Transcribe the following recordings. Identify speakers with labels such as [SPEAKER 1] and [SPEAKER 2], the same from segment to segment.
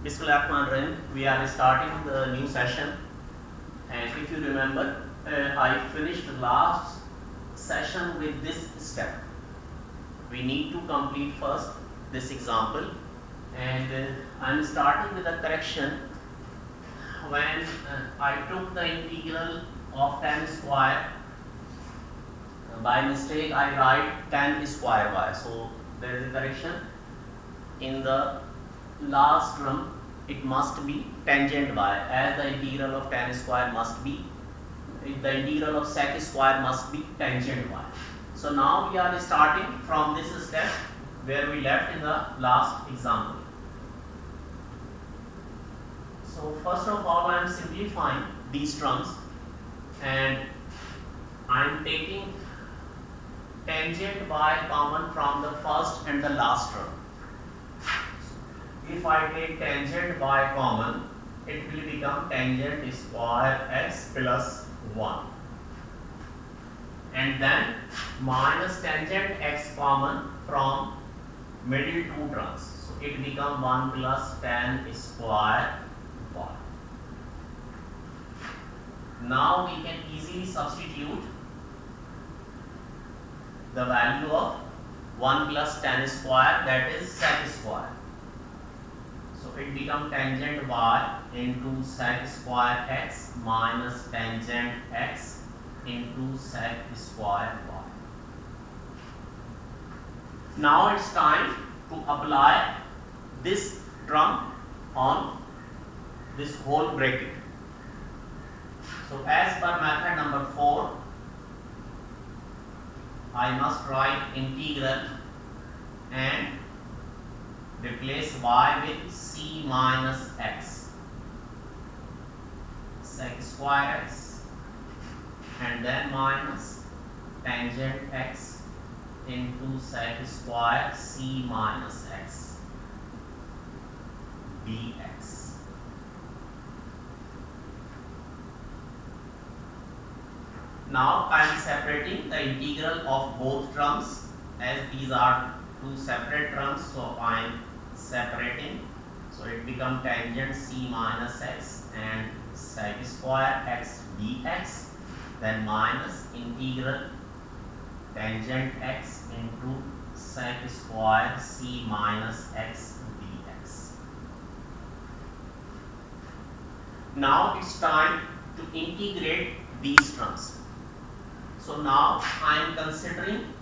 [SPEAKER 1] Bismillahirrahmanirrahim. We are starting the new session, and if you remember, I finished last session with this step. We need to complete first this example, and I'm starting with a correction. When I took the integral of tan square, by mistake I write tan square y. So there is a correction. In the last term, it must be tangent y, as the integral of tan square must be, the integral of sec square must be tangent y. So now we are starting from this step where we left in the last example. So first of all, I am simplifying these terms, and I am taking tangent y common from the first and the last term. If I take tangent y common, it will become tangent square x plus 1, and then minus tangent x common from middle two terms, so it becomes 1 plus tan square y. Now we can easily substitute the value of 1 plus tan square, that is sec square. So it becomes tangent y into sec square x minus tangent x into sec square y. Now it's time to apply this term on this whole bracket. So as per method number 4, I must write integral and replace y with c minus x, sec square x, and then minus tangent x into sec square c minus x dx. Now I am separating the integral of both terms, as these are two separate terms, so I am separating. So it becomes tangent c minus x and sec square x dx, then minus integral tangent x into sec square c minus x dx. Now it's time to integrate these terms. So now I am considering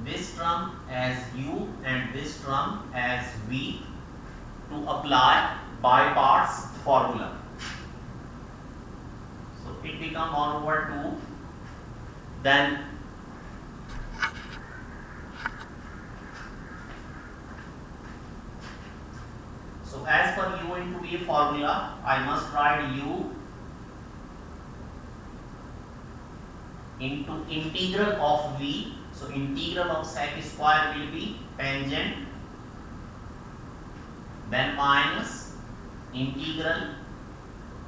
[SPEAKER 1] this term as u and this term as v to apply by parts formula. So it becomes 1 over 2, then so as per u into v formula, I must write u into integral of v. So integral of sec square will be tangent, then minus integral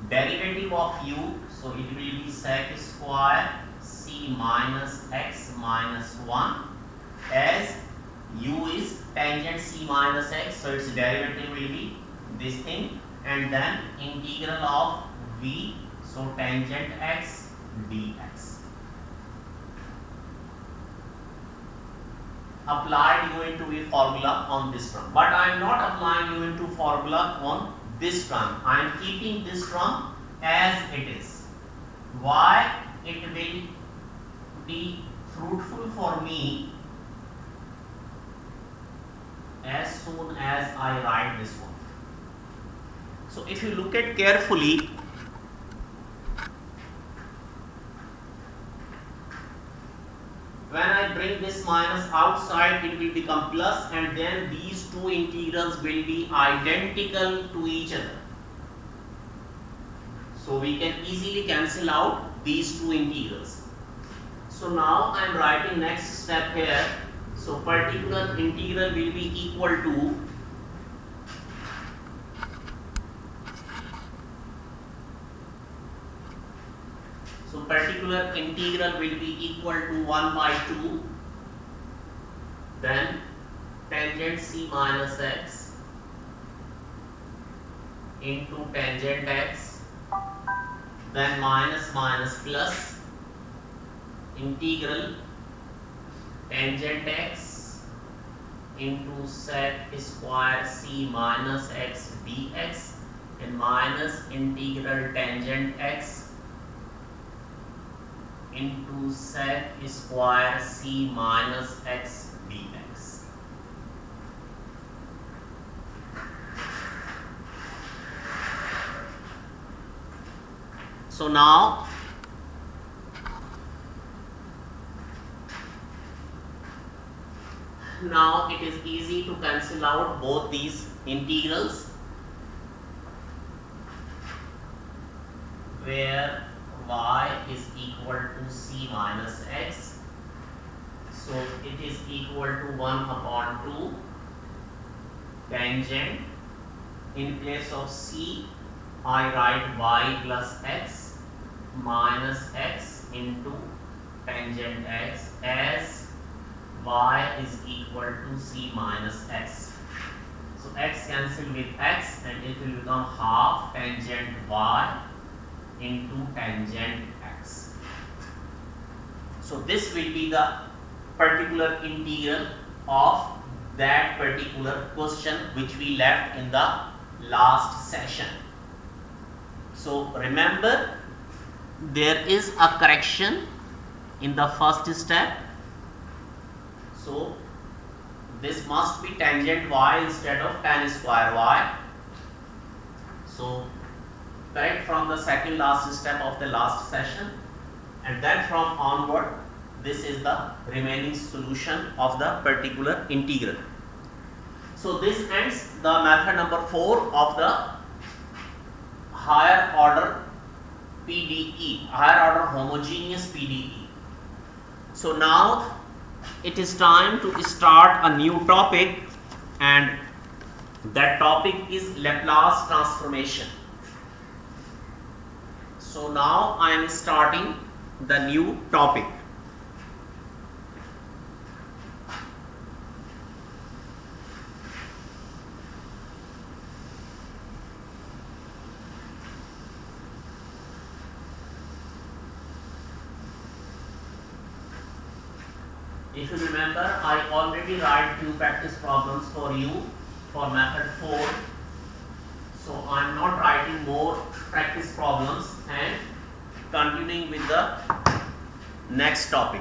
[SPEAKER 1] derivative of u, so it will be sec square c minus x minus 1, as u is tangent c minus x, so its derivative will be this thing, and then integral of v, so tangent x dx. Applied u into v formula on this term, but I am not applying u into formula on this term. I am keeping this term as it is. Why? It will be fruitful for me as soon as I write this one. So if you look at carefully, when I bring this minus outside, it will become plus, and then these two integrals will be identical to each other. So we can easily cancel out these two integrals. So now I am writing next step here. So particular integral will be equal to particular integral will be equal to 1 by 2, then tangent c minus x into tangent x, then minus minus plus integral tangent x into sec square c minus x dx, and minus integral tangent x into sec square c minus x dx. So now it is easy to cancel out both these integrals, where y is equal to c minus x, so it is equal to 1 upon 2 tangent, in place of c I write y plus x minus x into tangent x, as y is equal to c minus x. So x cancel with x and it will become half tangent y into tangent x. So this will be the particular integral of that particular question which we left in the last session. So remember, there is a correction in the first step. So this must be tangent y instead of tan square y. So correct from the second last step of the last session, and then from onward this is the remaining solution of the particular integral. So this ends the method number 4 of the higher order PDE, higher order homogeneous PDE. So now it is time to start a new topic, and that topic is Laplace transformation. So now I am starting the new topic. If you remember, I already write few practice problems for you for method 4. So I am not writing more practice problems and continuing with the next topic.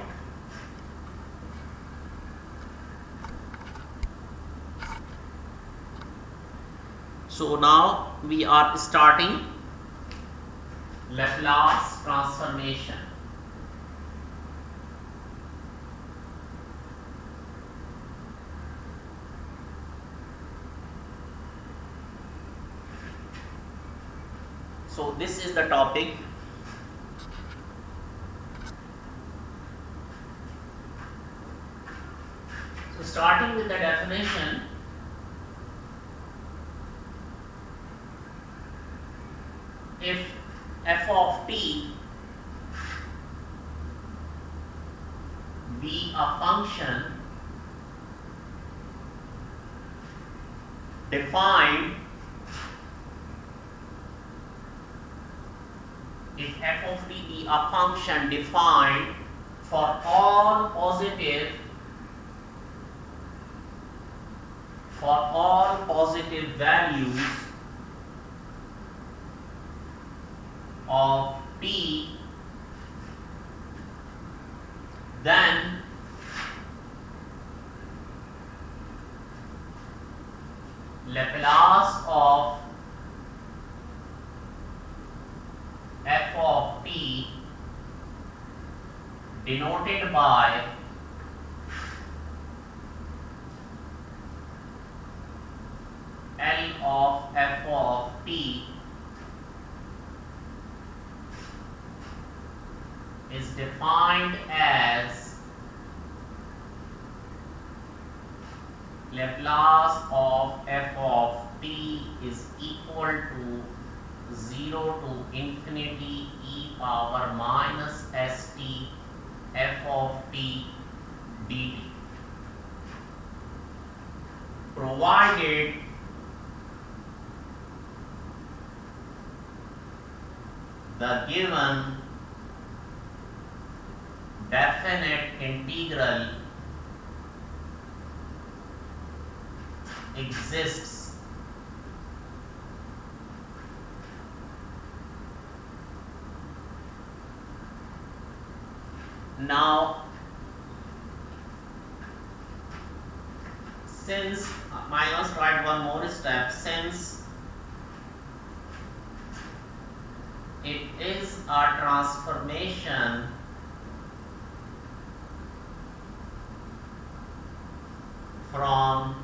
[SPEAKER 1] So now we are starting Laplace transformation. So this is the topic. So starting with the definition, if f of t be a function defined, if f of t be a function defined for all positive values of t, then Laplace of f of t denoted by L of f of t is defined as Laplace of f of t is equal to 0 to infinity e power minus st f of t dt, provided the given definite integral exists now. Since I must write one more step, since it is a transformation from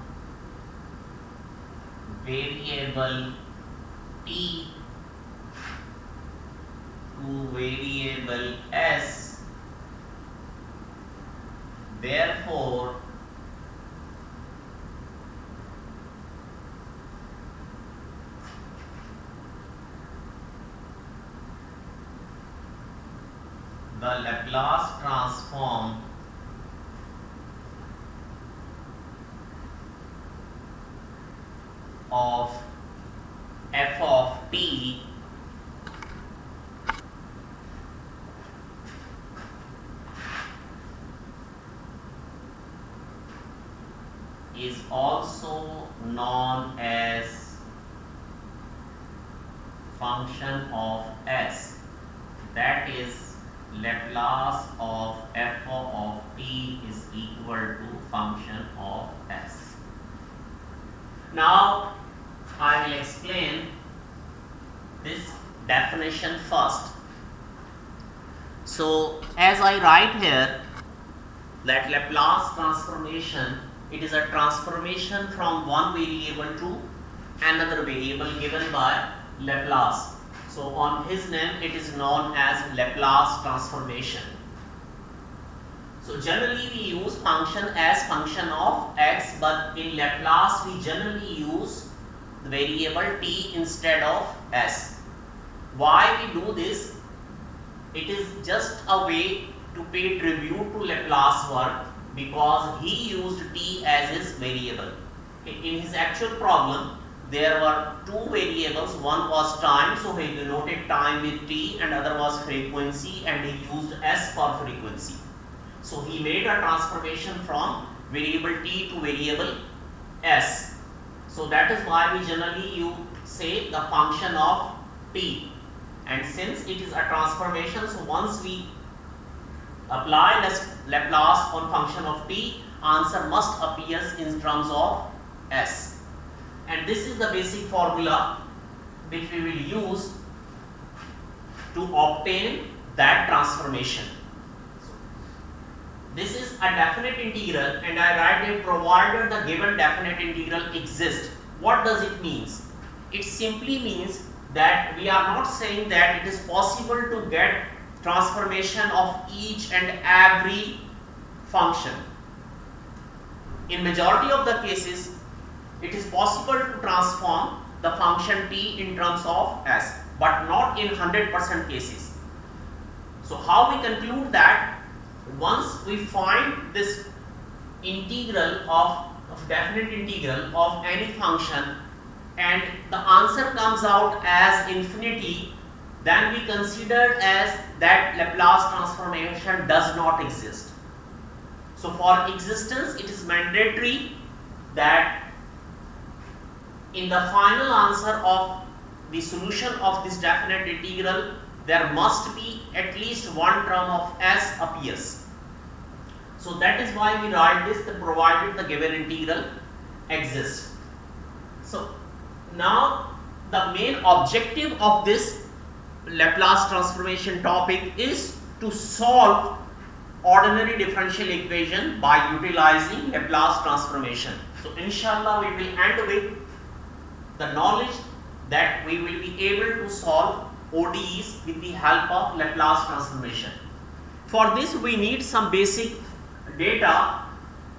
[SPEAKER 1] variable t to variable s, therefore the Laplace transform of f of t is also known as function of s, that is Laplace of f of t is equal to function of s. Now I will explain this definition first. So as I write here that Laplace transformation, it is a transformation from one variable to another variable given by Laplace. So on his name it is known as Laplace transformation. So generally we use function as function of x, but in Laplace we generally use the variable t instead of s. Why we do this? It is just a way to pay tribute to Laplace work, because he used t as his variable. In his actual problem there were two variables, one was time, so he denoted time with t, and other was frequency, and he used s for frequency. So he made a transformation from variable t to variable s. So that is why we generally say the function of t, and since it is a transformation, so once we apply Laplace on function of t, answer must appear in terms of s. And this is the basic formula which we will use to obtain that transformation. So, this is a definite integral, and I write it provided the given definite integral exists. What does it mean? It simply means that we are not saying that it is possible to get transformation of each and every function. In majority of the cases, it is possible to transform the function t in terms of s, but not in 100% cases. So how we conclude that? Once we find this integral of definite integral of any function and the answer comes out as infinity, then we consider as that Laplace transformation does not exist. So for existence, it is mandatory that in the final answer of the solution of this definite integral, there must be at least one term of s appears. So that is why we write this, provided the given integral exists. So now the main objective of this Laplace transformation topic is to solve ordinary differential equation by utilizing Laplace transformation. So inshallah we will end with the knowledge that we will be able to solve ODEs with the help of Laplace transformation. For this we need some basic data,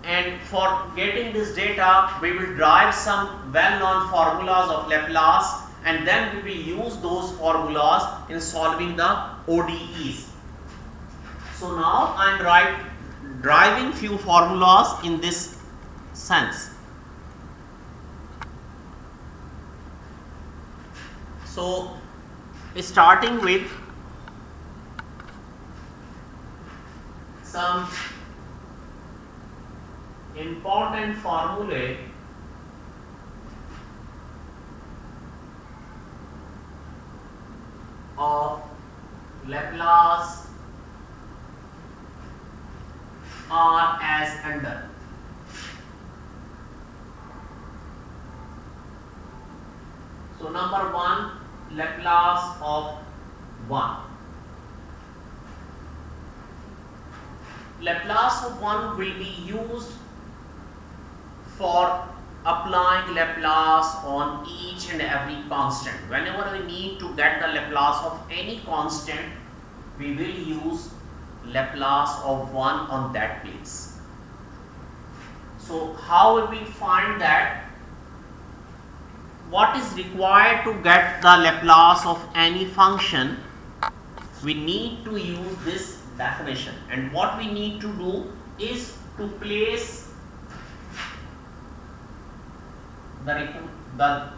[SPEAKER 1] and for getting this data we will derive some well-known formulas of Laplace, and then we will use those formulas in solving the ODEs. So now I am driving few formulas in this sense. So starting with some important formulae of Laplace are as under. So number 1, Laplace of 1. Laplace of 1 will be used for applying Laplace on each and every constant. Whenever we need to get the Laplace of any constant, we will use Laplace of 1 on that place. So how will we find that? What is required to get the Laplace of any function? We need to use this definition, and what we need to do is to place the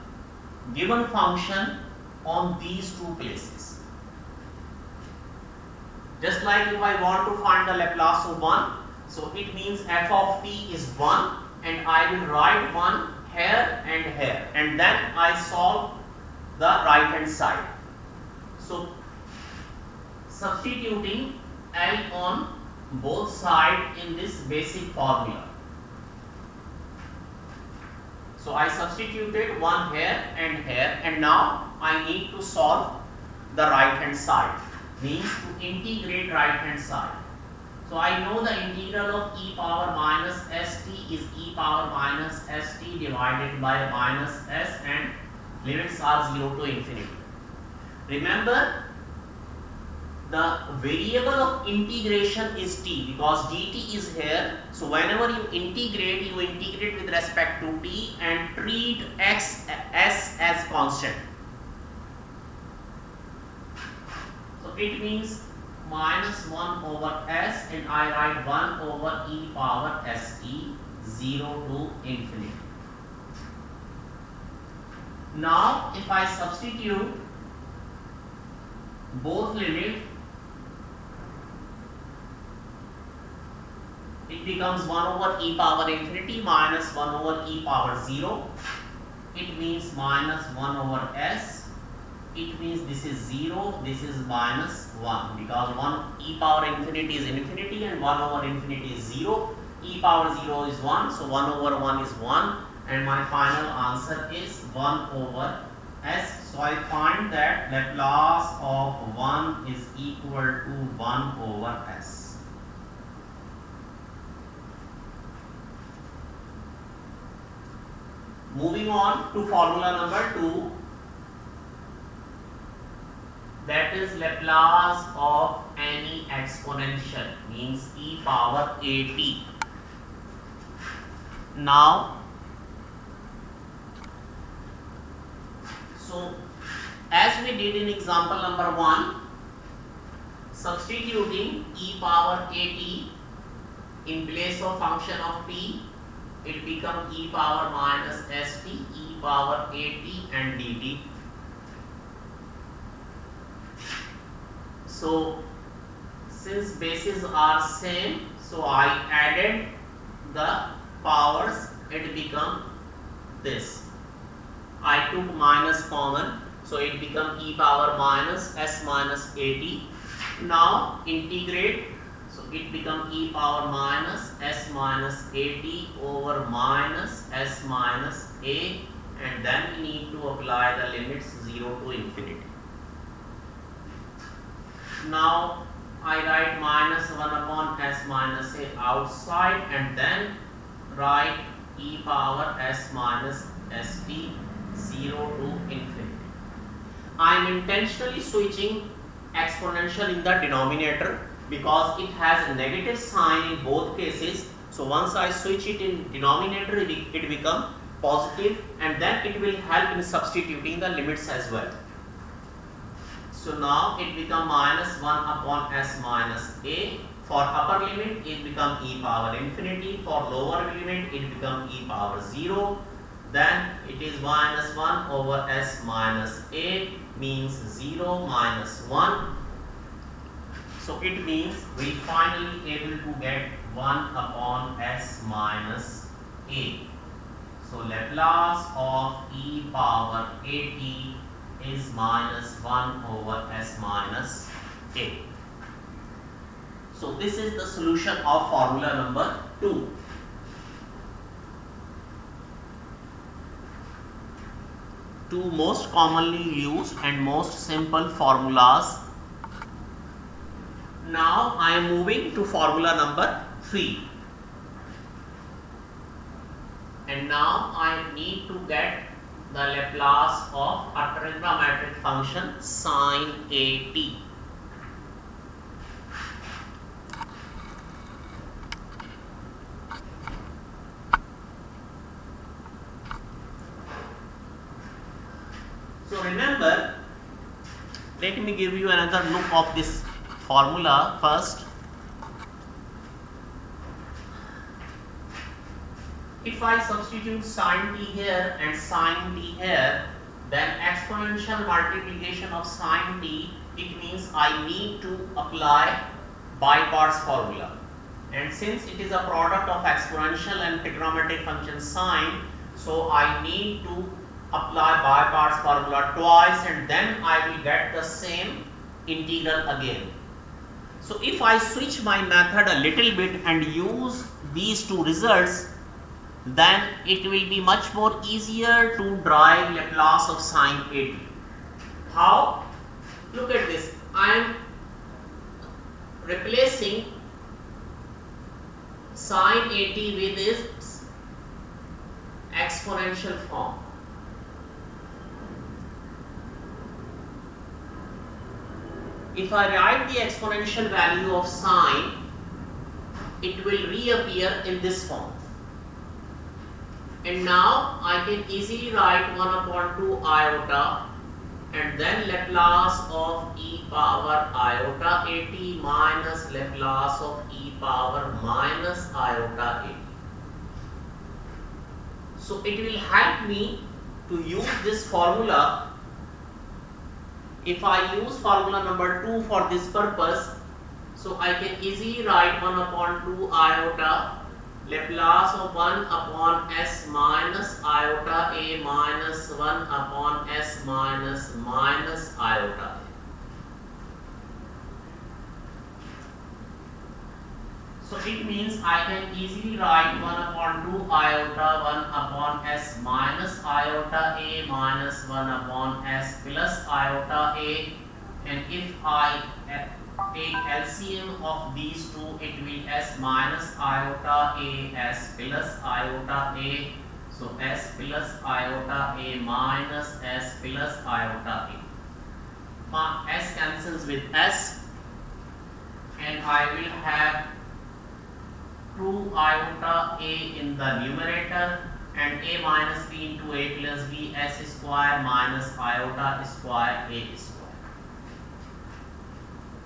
[SPEAKER 1] given function on these two places. Just like if I want to find the Laplace of 1, so it means f of t is 1, and I will write 1 here and here, and then I solve the right hand side. So substituting L on both sides in this basic formula. So I substituted 1 here, and now I need to solve the right hand side, means to integrate right hand side. So I know the integral of e power minus st is e power minus st divided by minus s, and limits are 0 to infinity. Remember, the variable of integration is t, because dt is here. So whenever you integrate with respect to t and treat s as constant. So it means minus 1 over s, and I write 1 over e power st, 0 to infinity. Now if I substitute both limits, it becomes 1 over e power infinity minus 1 over e power 0. It means minus 1 over s. It means this is 0, this is minus 1, because 1 e power infinity is infinity and 1 over infinity is 0. E power 0 is 1, so 1 over 1 is 1, and my final answer is 1 over s. So I find that Laplace of 1 is equal to 1 over s. Moving on to formula number 2, that is Laplace of any exponential, means e power at. Now, so as we did in example number 1, substituting e power at in place of function of t, it becomes e power minus st, e power at, and dt. So since bases are same, so I added the powers, it become this. I took minus common, so it become e power minus s minus at. Now integrate, so it become e power minus s minus at over minus s minus a, and then we need to apply the limits 0 to infinity. Now I write minus 1 upon s minus a outside, and then write e power s minus st, 0 to infinity. I am intentionally switching exponential in the denominator because it has a negative sign in both cases. So once I switch it in denominator, it become positive, and then it will help in substituting the limits as well. So now it become minus 1 upon s minus a. For upper limit, it become e power infinity. For lower limit, it become e power 0. Then it is minus 1 over s minus a, means 0 minus 1. So it means we finally able to get 1 upon s minus a. So Laplace of e power at is minus 1 over s minus a. So this is the solution of formula number 2. Two most commonly used and most simple formulas. Now I am moving to formula number 3. And now I need to get the Laplace of a trigonometric function sine at. So remember, let me give you another look of this formula first. If I substitute sine t here and sine t here, then exponential multiplication of sine t, it means I need to apply by parts formula. And since it is a product of exponential and trigonometric function sine, so I need to apply by parts formula twice, and then I will get the same integral again. So if I switch my method a little bit and use these two results, then it will be much more easier to derive Laplace of sine at. How? Look at this. I am replacing sine at with its exponential form. If I write the exponential value of sine, it will reappear in this form. And now I can easily write 1 upon 2 iota and then Laplace of e power iota at minus Laplace of e power minus iota at. So it will help me to use this formula. If I use formula number 2 for this purpose, so I can easily write 1 upon 2 iota Laplace of 1 upon s minus iota a minus 1 upon s minus iota a. So it means I can easily write 1 upon 2 iota 1 upon s minus iota a minus 1 upon s plus iota a, and if I take LCM of these two, it will s minus iota a s plus iota a. So s plus iota a minus s plus iota a. S cancels with s, and I will have 2 iota a in the numerator and a minus b into a plus b s square minus iota square a square.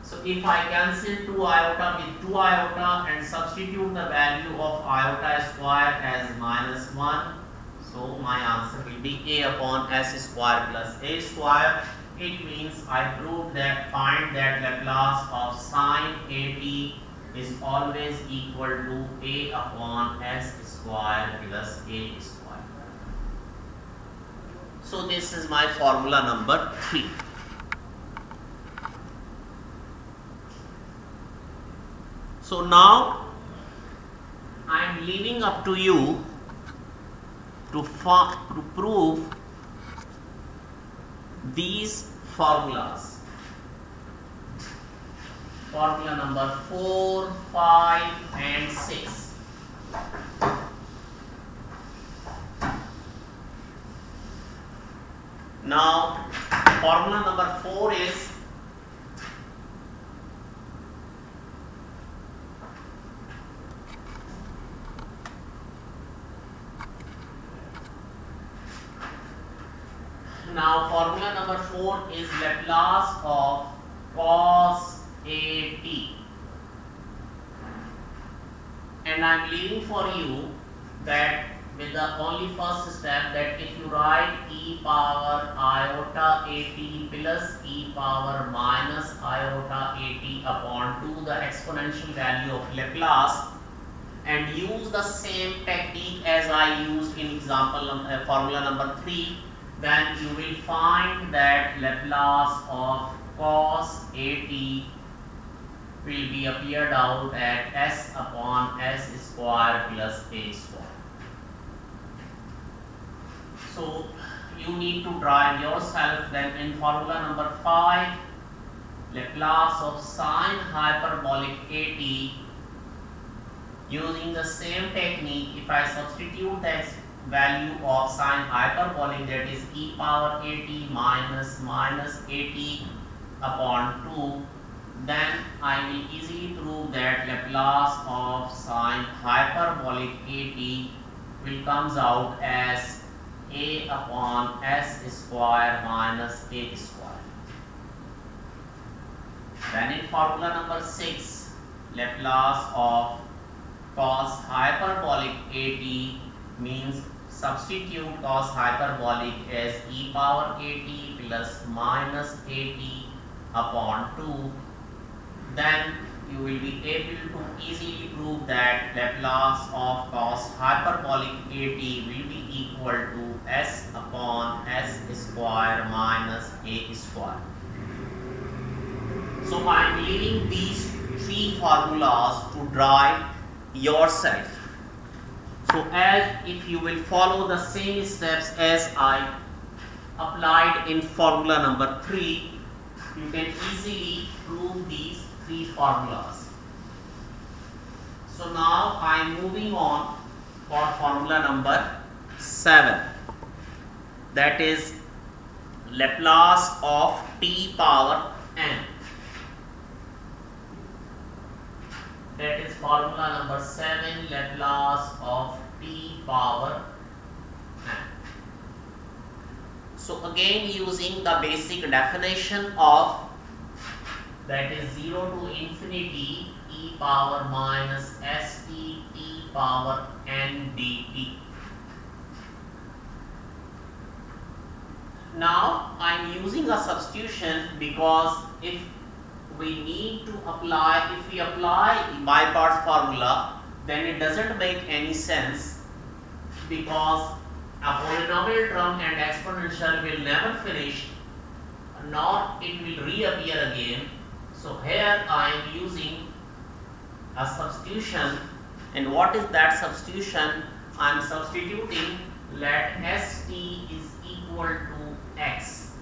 [SPEAKER 1] So if I cancel 2 iota with 2 iota and substitute the value of iota square as minus 1, so my answer will be a upon s square plus a square. It means I proved that, find that Laplace of sine at is always equal to a upon s square plus a square. So this is my formula number 3. So now I am leaving up to you to prove these formulas. Formula number 4, 5 and 6. Now formula number 4 is Laplace of cos at, and I am leaving for you that with the only first step, that if you write e power iota at plus e power minus iota at upon 2 the exponential value of Laplace, and use the same technique as I used in example formula number 3, then you will find that Laplace of cos at will be appeared out at s upon s square plus a square. So you need to drive yourself then in formula number 5, Laplace of sine hyperbolic at, using the same technique. If I substitute the value of sine hyperbolic, that is e power at minus at upon 2, then I will easily prove that Laplace of sine hyperbolic at will comes out as a upon s square minus a square. Then in formula number 6, Laplace of cos hyperbolic at means substitute cos hyperbolic as e power at plus minus at upon 2, then you will be able to easily prove that Laplace of cos hyperbolic at will be equal to s upon s square minus a square. So I am leaving these 3 formulas to drive yourself. So as if you will follow the same steps as I applied in formula number 3, you can easily prove these 3 formulas. So now I am moving on for formula number 7, that is Laplace of t power n. That is formula number 7, Laplace of t power n. So again, using the basic definition of, that is 0 to infinity e power minus st t power n dt. Now I am using a substitution because if we need to apply, if we apply by parts formula, then it doesn't make any sense, because a polynomial term and exponential will never finish, nor it will reappear again. So here I am using a substitution, and what is that substitution? I am substituting let st is equal to x.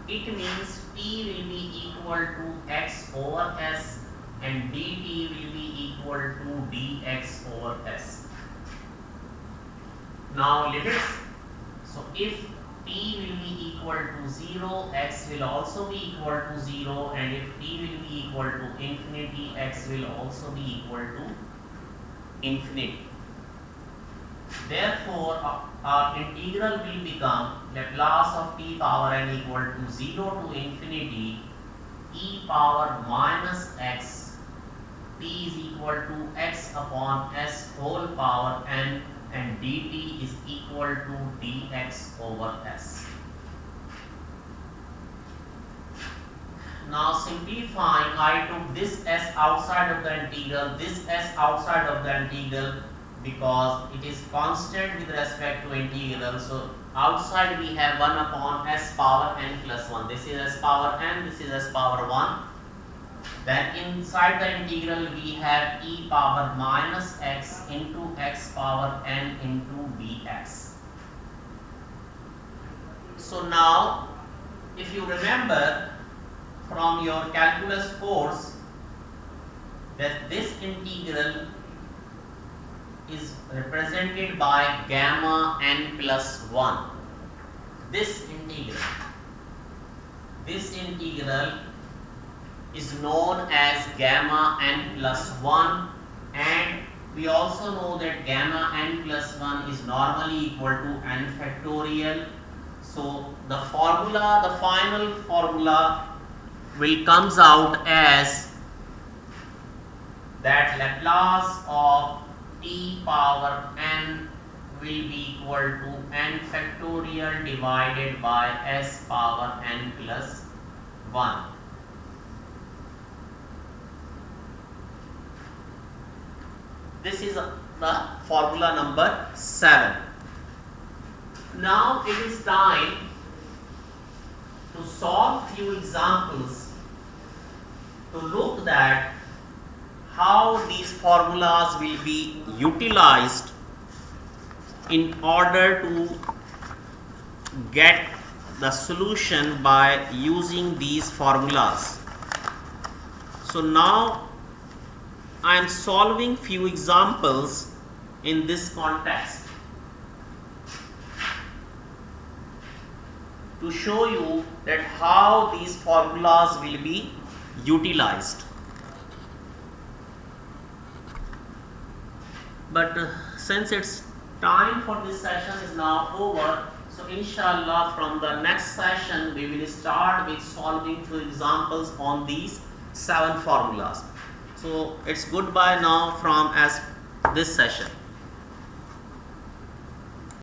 [SPEAKER 1] It means t will be equal to x over s and dt will be equal to dx over s. Now limits. So if t will be equal to 0, x will also be equal to 0, and if t will be equal to infinity, x will also be equal to infinity. Therefore, our integral will become Laplace of t power n equal to 0 to infinity e power minus x, t is equal to x upon s whole power n, and dt is equal to dx over s. Now simplifying, I took this s outside of the integral, this s outside of the integral, because it is constant with respect to integral. So outside we have 1 upon s power n plus 1. This is s power n, this is s power 1. Then inside the integral we have e power minus x into x power n into dx. So now, if you remember from your calculus course, that this integral is represented by gamma n plus 1. This integral is known as gamma n plus 1, and we also know that gamma n plus 1 is normally equal to n factorial. So the formula, the final formula will comes out as that Laplace of t power n will be equal to n factorial divided by s power n plus 1. This is the formula number 7. Now it is time to solve few examples to look at how these formulas will be utilized in order to get the solution by using these formulas. So now I am solving few examples in this context to show you that how these formulas will be utilized. But since it's time for this session is now over, so inshallah from the next session we will start with solving few examples on these 7 formulas. So it's goodbye now from this session.